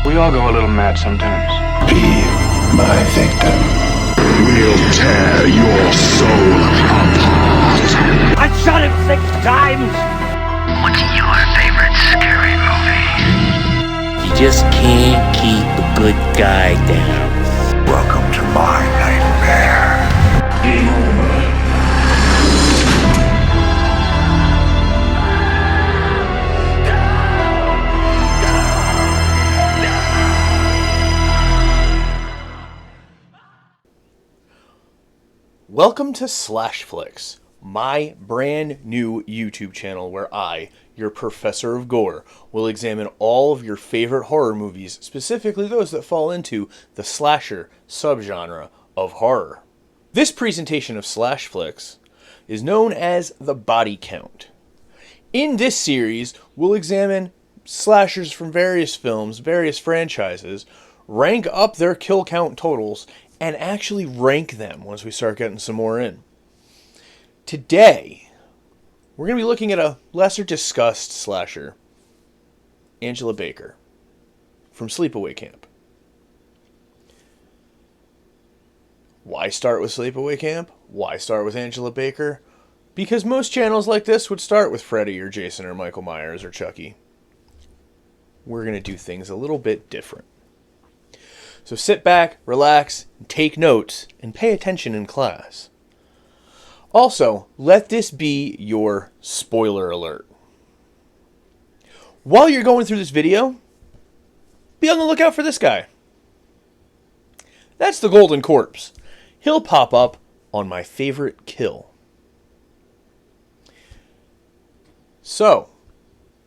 We all go a little mad sometimes. Be my victim. We'll tear your soul apart. I shot him 6 times! What's your favorite scary movie? You just can't keep a good guy down. Welcome to my nightmare. Game over. Welcome to Slash Flicks, my brand new YouTube channel where I, your professor of gore, will examine all of your favorite horror movies, specifically those that fall into the slasher subgenre of horror. This presentation of Slash Flicks is known as the Body Count. In this series, we'll examine slashers from various films, various franchises, rank up their kill count totals, and actually rank them once we start getting some more in. Today, we're going to be looking at a lesser discussed slasher, Angela Baker, from Sleepaway Camp. Why start with Sleepaway Camp? Why start with Angela Baker? Because most channels like this would start with Freddy or Jason or Michael Myers or Chucky. We're going to do things a little bit different. So sit back, relax, and take notes, and pay attention in class. Also, let this be your spoiler alert. While you're going through this video, be on the lookout for this guy. That's the Golden Corpse. He'll pop up on my favorite kill. So,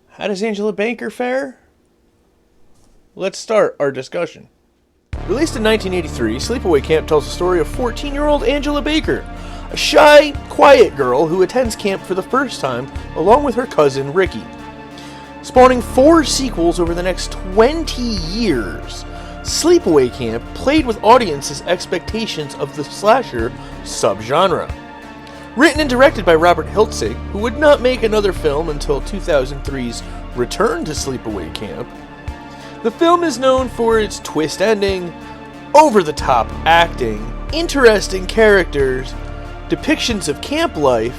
how does Angela Baker fare? Let's start our discussion. Released in 1983, Sleepaway Camp tells the story of 14-year-old Angela Baker, a shy, quiet girl who attends camp for the first time along with her cousin Ricky. Spawning 4 sequels over the next 20 years, Sleepaway Camp played with audiences' expectations of the slasher subgenre. Written and directed by Robert Hiltzig, who would not make another film until 2003's Return to Sleepaway Camp, the film is known for its twist ending, over-the-top acting, interesting characters, depictions of camp life,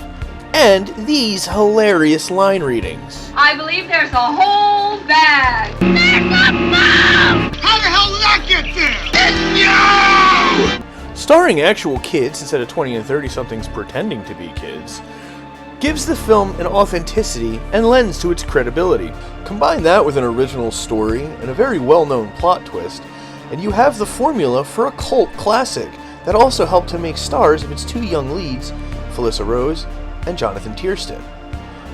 and these hilarious line readings. I believe there's a whole bag. There's a bomb! How the hell did that get there? It's you! Starring actual kids instead of 20 and 30-somethings pretending to be kids, gives the film an authenticity and lends to its credibility. Combine that with an original story and a very well-known plot twist, and you have the formula for a cult classic that also helped to make stars of its 2 young leads, Felissa Rose and Jonathan Tiersten.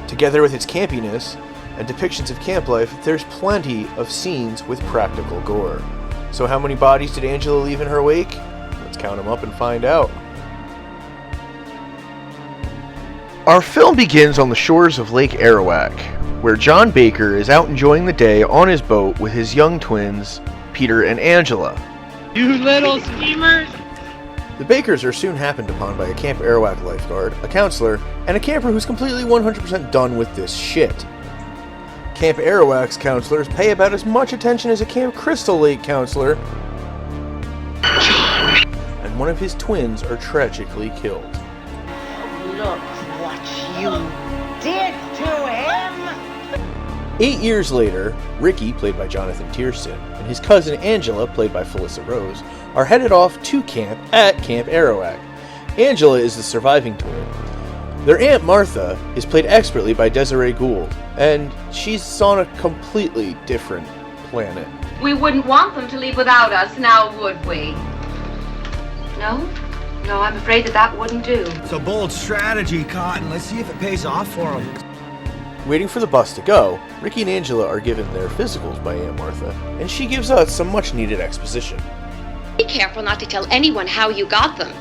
Together with its campiness and depictions of camp life, there's plenty of scenes with practical gore. So how many bodies did Angela leave in her wake? Let's count them up and find out. Our film begins on the shores of Lake Arawak, where John Baker is out enjoying the day on his boat with his young twins, Peter and Angela. You little schemers! The Bakers are soon happened upon by a Camp Arawak lifeguard, a counselor, and a camper who's completely 100% done with this shit. Camp Arawak's counselors pay about as much attention as a Camp Crystal Lake counselor, and one of his twins are tragically killed. Look what you did to him! 8 years later, Ricky, played by Jonathan Tiersten, and his cousin Angela, played by Felissa Rose, are headed off to camp at Camp Arawak. Angela is the surviving twin. Their Aunt Martha is played expertly by Desiree Gould, and she's on a completely different planet. We wouldn't want them to leave without us, now would we? No? No, I'm afraid that wouldn't do. It's a bold strategy, Cotton. Let's see if it pays off for them. Waiting for the bus to go, Ricky and Angela are given their physicals by Aunt Martha, and she gives us some much-needed exposition. Be careful not to tell anyone how you got them.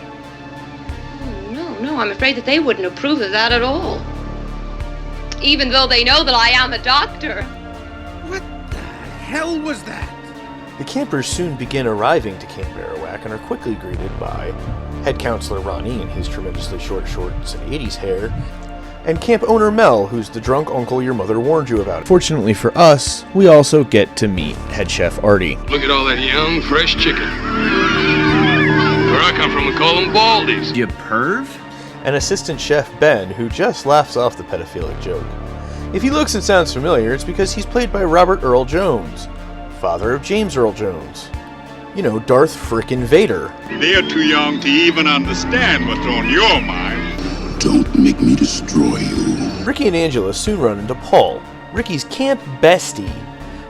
No, I'm afraid that they wouldn't approve of that at all. Even though they know that I am a doctor. What the hell was that? The campers soon begin arriving to Camp Arawak and are quickly greeted by head counselor Ronnie in his tremendously short shorts and 80s hair, and camp owner Mel, who's the drunk uncle your mother warned you about. Fortunately for us, we also get to meet head chef Artie. Look at all that young, fresh chicken. Where I come from, we call them baldies. You perv? And assistant chef Ben, who just laughs off the pedophilic joke. If he looks and sounds familiar, it's because he's played by Robert Earl Jones, father of James Earl Jones. You know, Darth frickin' Vader. They're too young to even understand what's on your mind. Don't make me destroy you. Ricky and Angela soon run into Paul, Ricky's camp bestie,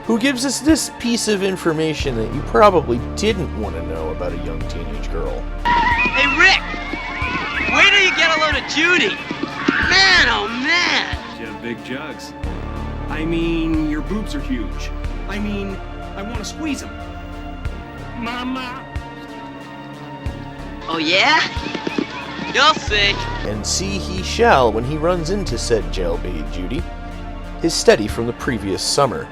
who gives us this piece of information that you probably didn't want to know about a young teenage girl. Hey, Rick! Wait till you get a load of Judy! Man, oh man! You have big jugs. I mean, your boobs are huge. I mean, I want to squeeze them. Mama! Oh yeah? You'll see. And see he shall when he runs into said jailbait Judy, his steady from the previous summer.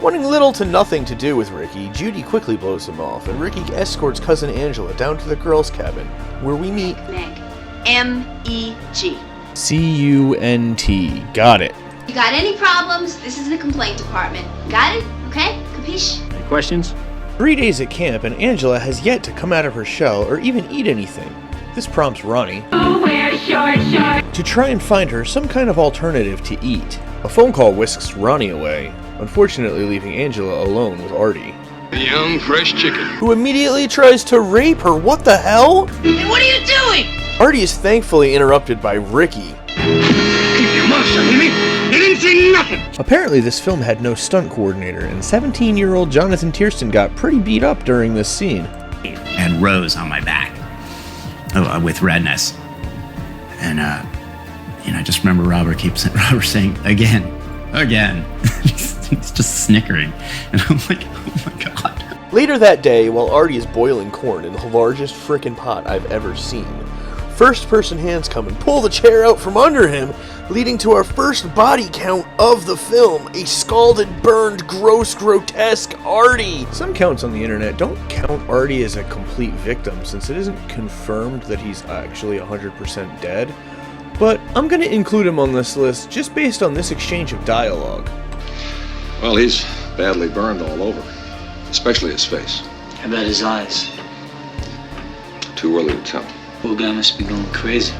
Wanting little to nothing to do with Ricky, Judy quickly blows him off, and Ricky escorts cousin Angela down to the girls' cabin, where we meet Meg. M-E-G. C-U-N-T. Got it. You got any problems? This is the complaint department. Got it? Okay? Capiche? Any questions? 3 days at camp, and Angela has yet to come out of her shell or even eat anything. This prompts Ronnie to try and find her some kind of alternative to eat. A phone call whisks Ronnie away, unfortunately leaving Angela alone with Artie, The young, fresh chicken. who immediately tries to rape her. What the hell? Hey, what are you doing? Artie is thankfully interrupted by Ricky. Keep your mouth shut, Amy. You didn't see nothing. Apparently this film had no stunt coordinator, and 17-year-old Jonathan Tiersten got pretty beat up during this scene. And Rose on my back. With redness. And, I just remember Robert saying, again. He's just snickering. And I'm like, oh my god. Later that day, while Artie is boiling corn in the largest frickin' pot I've ever seen, first-person hands come and pull the chair out from under him, leading to our first body count of the film, a scalded, burned, gross, grotesque Artie. Some counts on the internet don't count Artie as a complete victim, since it isn't confirmed that he's actually 100% dead, but I'm gonna include him on this list just based on this exchange of dialogue. Well, he's badly burned all over, especially his face. How about his eyes? Too early to tell. Poor guy must be going crazy.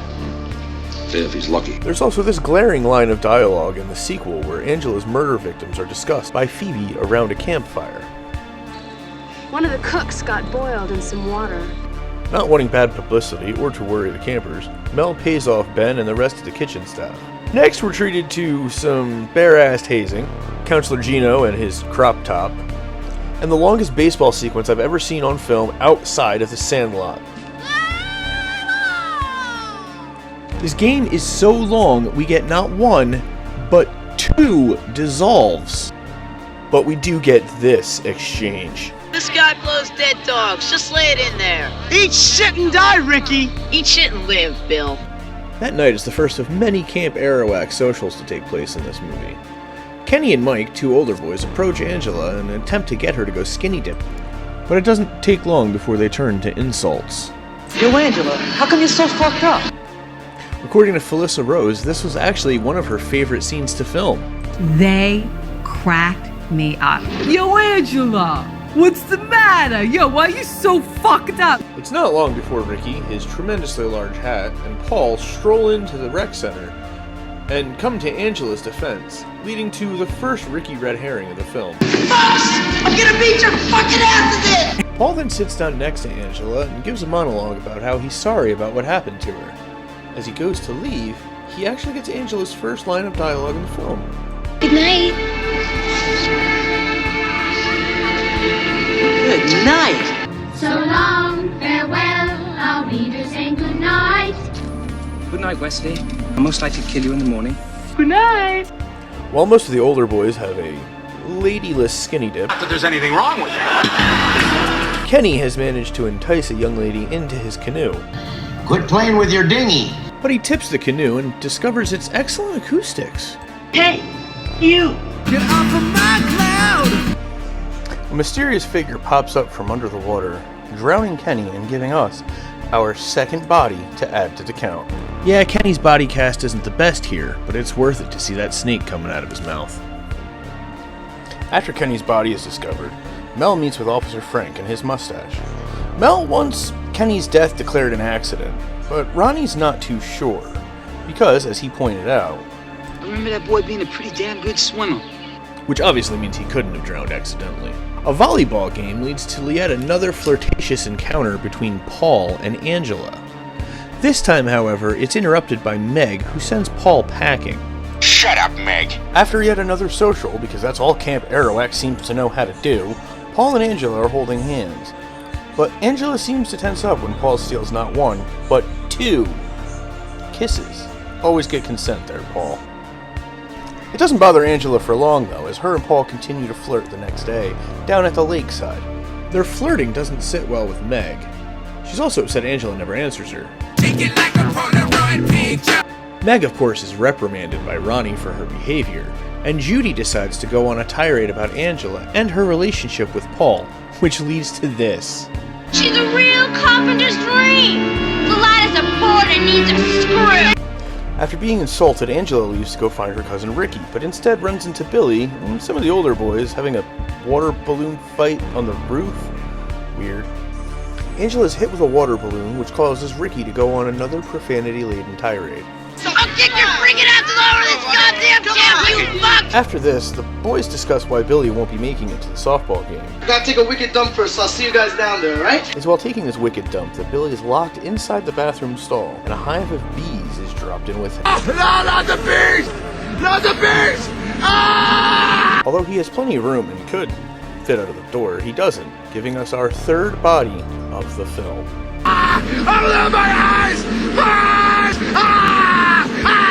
If he's lucky. There's also this glaring line of dialogue in the sequel where Angela's murder victims are discussed by Phoebe around a campfire. One of the cooks got boiled in some water. Not wanting bad publicity or to worry the campers, Mel pays off Ben and the rest of the kitchen staff. Next, we're treated to some bare-assed hazing, Counselor Gino and his crop top, and the longest baseball sequence I've ever seen on film outside of the Sandlot. This game is so long we get not one, but two dissolves. But we do get this exchange. This guy blows dead dogs. Just lay it in there. Eat shit and die, Ricky! Eat shit and live, Bill. That night is the first of many Camp Arawak socials to take place in this movie. Kenny and Mike, two older boys, approach Angela in an attempt to get her to go skinny dip. But it doesn't take long before they turn to insults. Yo, Angela, how come you're so fucked up? According to Felissa Rose, this was actually one of her favorite scenes to film. They cracked me up. Yo, Angela, what's the matter? Yo, why are you so fucked up? It's not long before Ricky, his tremendously large hat, and Paul stroll into the rec center and come to Angela's defense, leading to the first Ricky red herring of the film. I'm gonna beat your fucking asses in! Paul then sits down next to Angela and gives a monologue about how he's sorry about what happened to her. As he goes to leave, he actually gets Angela's first line of dialogue in the film. Good night. Good night. So long, farewell. I'll be just saying good night. Good night, Wesley. I'll most likely kill you in the morning. Good night. While most of the older boys have a ladyless skinny dip, Not that there's anything wrong with that. Kenny has managed to entice a young lady into his canoe. Quit playing with your dinghy. But he tips the canoe and discovers its excellent acoustics. Hey, you! Get off of my cloud! A mysterious figure pops up from under the water, drowning Kenny and giving us our second body to add to the count. Yeah, Kenny's body cast isn't the best here, but it's worth it to see that snake coming out of his mouth. After Kenny's body is discovered, Mel meets with Officer Frank and his mustache. Mel wants Kenny's death declared an accident, but Ronnie's not too sure, because, as he pointed out, I remember that boy being a pretty damn good swimmer. Which obviously means he couldn't have drowned accidentally. A volleyball game leads to yet another flirtatious encounter between Paul and Angela. This time, however, it's interrupted by Meg, who sends Paul packing. Shut up, Meg. After yet another social, because that's all Camp Arawak seems to know how to do, Paul and Angela are holding hands. But Angela seems to tense up when Paul steals not one, but two kisses. Always get consent there, Paul. It doesn't bother Angela for long, though, as her and Paul continue to flirt the next day, down at the lakeside. Their flirting doesn't sit well with Meg. She's also upset Angela never answers her. Meg, of course, is reprimanded by Ronnie for her behavior, and Judy decides to go on a tirade about Angela and her relationship with Paul, which leads to this. She's a real carpenter's dream. The light is a board and needs a screw. After being insulted, Angela leaves to go find her cousin Ricky, but instead runs into Billy and some of the older boys having a water balloon fight on the roof. Weird. Angela is hit with a water balloon, which causes Ricky to go on another profanity-laden tirade. I'll kick your freaking ass all over this goddamn camp, you fuck! After this, the boys discuss why Billy won't be making it to the softball game. I gotta take a wicked dump first, so I'll see you guys down there, alright? It's while taking this wicked dump that Billy is locked inside the bathroom stall, and a hive of bees is dropped in with him. No, not the bees! Not the bees! Ah! Although he has plenty of room and could fit out of the door, he doesn't, giving us our third body of the film. Ah! Open my eyes! Eyes! Ah! Ah!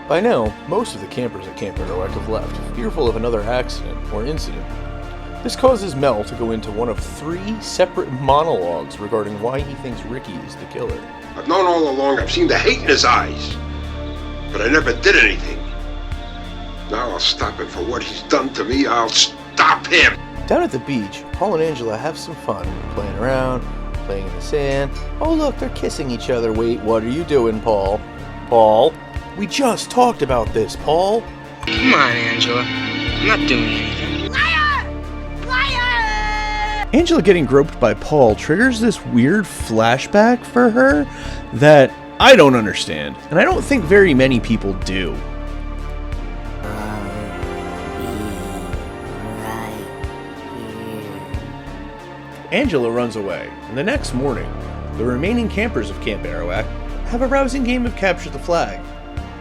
By now, most of the campers at Camp Arawak have left, fearful of another accident or incident. This causes Mel to go into one of 3 separate monologues regarding why he thinks Ricky is the killer. I've known all along, I've seen the hate in his eyes, but I never did anything. Now I'll stop him for what he's done to me. I'll stop him. Down at the beach, Paul and Angela have some fun, playing around, playing in the sand. Oh look, they're kissing each other. Wait, what are you doing, Paul? Paul? We just talked about this, Paul. Come on, Angela. I'm not doing anything. Liar! Liar! Angela getting groped by Paul triggers this weird flashback for her that I don't understand, and I don't think very many people do. Angela runs away, and the next morning, the remaining campers of Camp Arawak have a rousing game of capture the flag.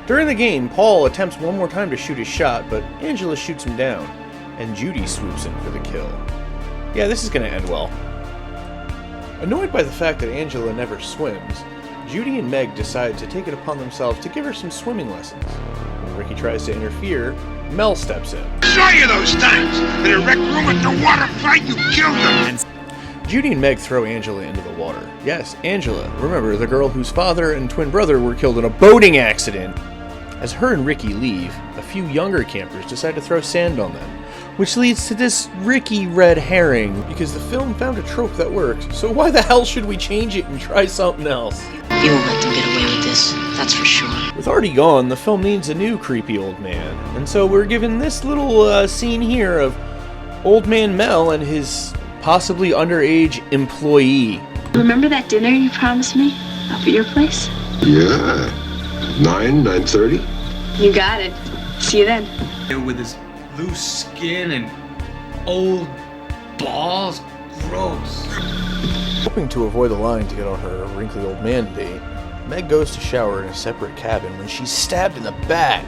During the game, Paul attempts one more time to shoot his shot, but Angela shoots him down, and Judy swoops in for the kill. Yeah, this is going to end well. Annoyed by the fact that Angela never swims, Judy and Meg decide to take it upon themselves to give her some swimming lessons. When Ricky tries to interfere, Mel steps in. I saw you those times! In a rec room at the water fight, you killed them! Judy and Meg throw Angela into the water. Yes, Angela, remember the girl whose father and twin brother were killed in a boating accident. As her and Ricky leave, a few younger campers decide to throw sand on them, which leads to this Ricky red herring, because the film found a trope that works, so why the hell should we change it and try something else? You won't let them get away with this, that's for sure. With Artie gone, the film needs a new creepy old man, and so we're given this little scene here of old man Mel and his possibly underage employee. Remember that dinner you promised me? Up at your place? Yeah. 9:30? You got it. See you then. With his loose skin and old balls. Gross. Hoping to avoid the line to get on her wrinkly old man date, Meg goes to shower in a separate cabin when she's stabbed in the back.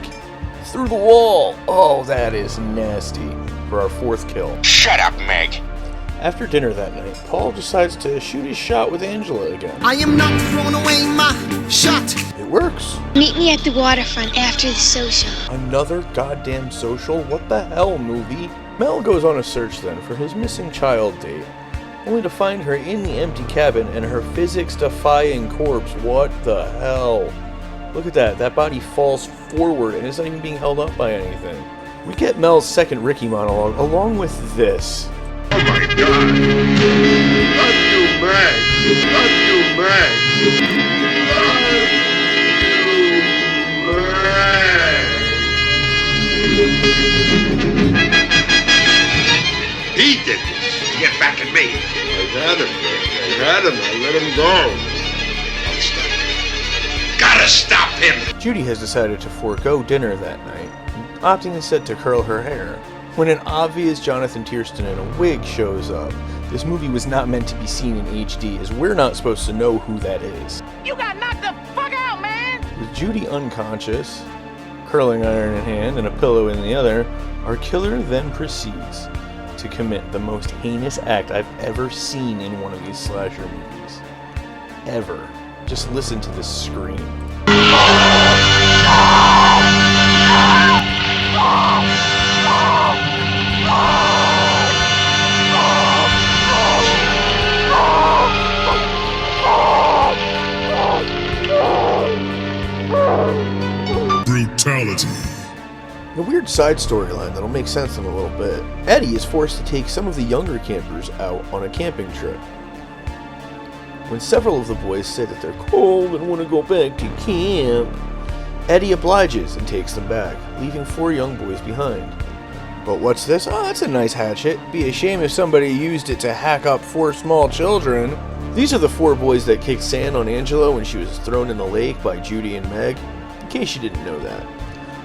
Through the wall. Oh, that is nasty. For our 4th kill. Shut up, Meg. After dinner that night, Paul decides to shoot his shot with Angela again. I am not throwing away my shot. It works. Meet me at the waterfront after the social. Another goddamn social? What the hell, movie? Mel goes on a search then for his missing child date, only to find her in the empty cabin and her physics-defying corpse. What the hell? Look at that. That body falls forward and it's not even being held up by anything. We get Mel's second Ricky monologue along with this. Oh my God! Love you Meg. Love you, Meg. He did this to get back at me. I had him. I let him go. I'll stop him. Gotta stop him. Judy has decided to forego dinner that night, opting instead to curl her hair. When an obvious Jonathan Tiersten in a wig shows up, this movie was not meant to be seen in HD, as we're not supposed to know who that is. You got knocked the fuck out, man! With Judy unconscious, curling iron in hand and a pillow in the other, our killer then proceeds to commit the most heinous act I've ever seen in one of these slasher movies. Ever. Just listen to this scream. Brutality. A weird side storyline that'll make sense in a little bit. Eddie is forced to take some of the younger campers out on a camping trip. When several of the boys say that they're cold and want to go back to camp, Eddie obliges and takes them back, leaving 4 young boys behind. But what's this? Oh, that's a nice hatchet. Be a shame if somebody used it to hack up 4 small children. These are the 4 boys that kicked sand on Angela when she was thrown in the lake by Judy and Meg, in case you didn't know that.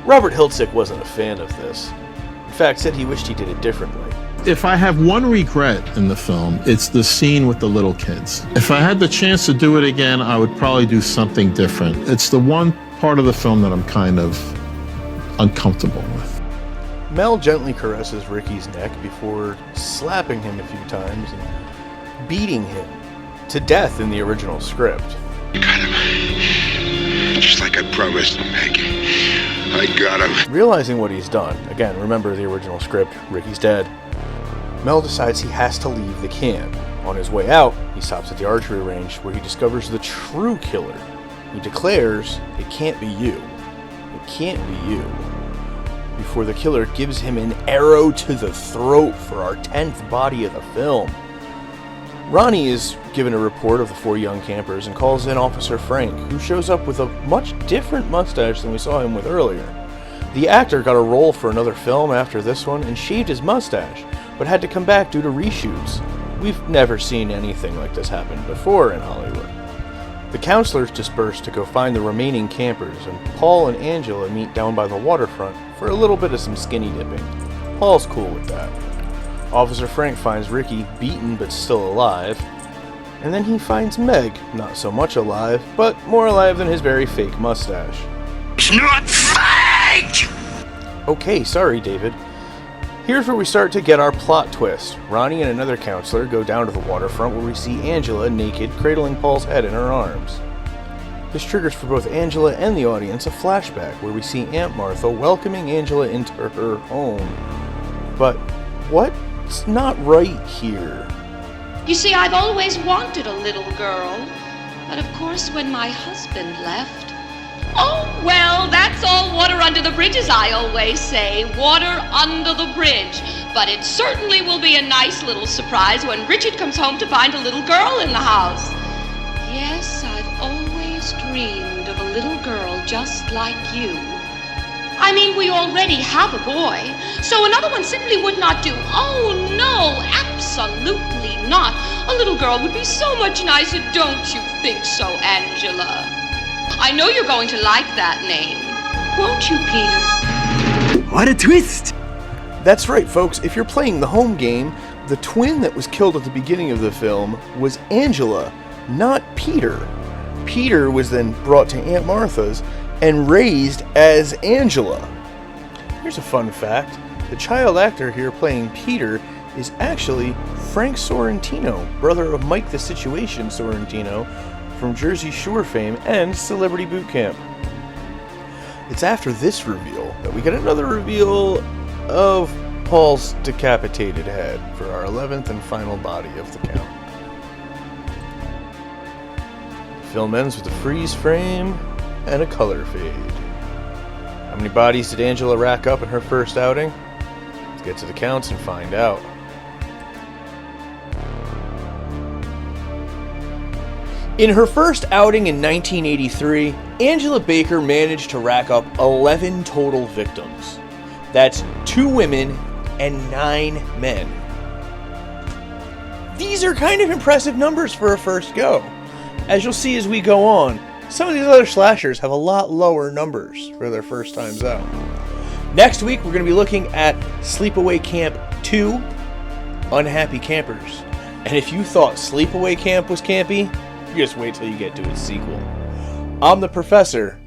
Robert Hiltzik wasn't a fan of this. In fact, said he wished he did it differently. If I have one regret in the film, it's the scene with the little kids. If I had the chance to do it again, I would probably do something different. It's the one part of the film that I'm kind of uncomfortable with. Mel gently caresses Ricky's neck before slapping him a few times and beating him to death in the original script. Got him. Just like I promised, Meg. I got him. Realizing what he's done, again, remember the original script, Ricky's dead, Mel decides he has to leave the camp. On his way out, he stops at the archery range where he discovers the true killer. He declares, "It can't be you. It can't be you," before the killer gives him an arrow to the throat for our 10th body of the film. Ronnie is given a report of the 4 young campers and calls in Officer Frank, who shows up with a much different mustache than we saw him with earlier. The actor got a role for another film after this one and shaved his mustache, but had to come back due to reshoots. We've never seen anything like this happen before in Hollywood. The counselors disperse to go find the remaining campers, and Paul and Angela meet down by the waterfront for a little bit of some skinny dipping. Paul's cool with that. Officer Frank finds Ricky beaten but still alive, and then he finds Meg not so much alive, but more alive than his very fake mustache. It's not fake! Okay, sorry, David. Here's where we start to get our plot twist. Ronnie and another counselor go down to the waterfront where we see Angela naked, cradling Paul's head in her arms. This triggers for both Angela and the audience a flashback where we see Aunt Martha welcoming Angela into her home. But what's not right here? You see, I've always wanted a little girl, but of course when my husband left... Oh, well, that's all water under the bridge, as I always say. Water under the bridge. But it certainly will be a nice little surprise when Richard comes home to find a little girl in the house. Yes, I've always dreamed of a little girl just like you. I mean, we already have a boy, so another one simply would not do. Oh, no, absolutely not. A little girl would be so much nicer, don't you think so, Angela? I know you're going to like that name, won't you, Peter? What a twist! That's right, folks. If you're playing the home game, the twin that was killed at the beginning of the film was Angela, not Peter. Peter was then brought to Aunt Martha's and raised as Angela. Here's a fun fact. The child actor here playing Peter is actually Frank Sorrentino, brother of Mike the Situation Sorrentino from Jersey Shore fame and Celebrity Boot Camp. It's after this reveal that we get another reveal of Paul's decapitated head for our 11th and final body of the count. The film ends with a freeze frame and a color fade. How many bodies did Angela rack up in her first outing? Let's get to the counts and find out. In her first outing in 1983, Angela Baker managed to rack up 11 total victims. That's 2 women and 9 men. These are kind of impressive numbers for a first go. As you'll see as we go on, some of these other slashers have a lot lower numbers for their first times out. Next week, we're going to be looking at Sleepaway Camp 2, Unhappy Campers. And if you thought Sleepaway Camp was campy, you just wait till you get to its sequel. I'm the Professor,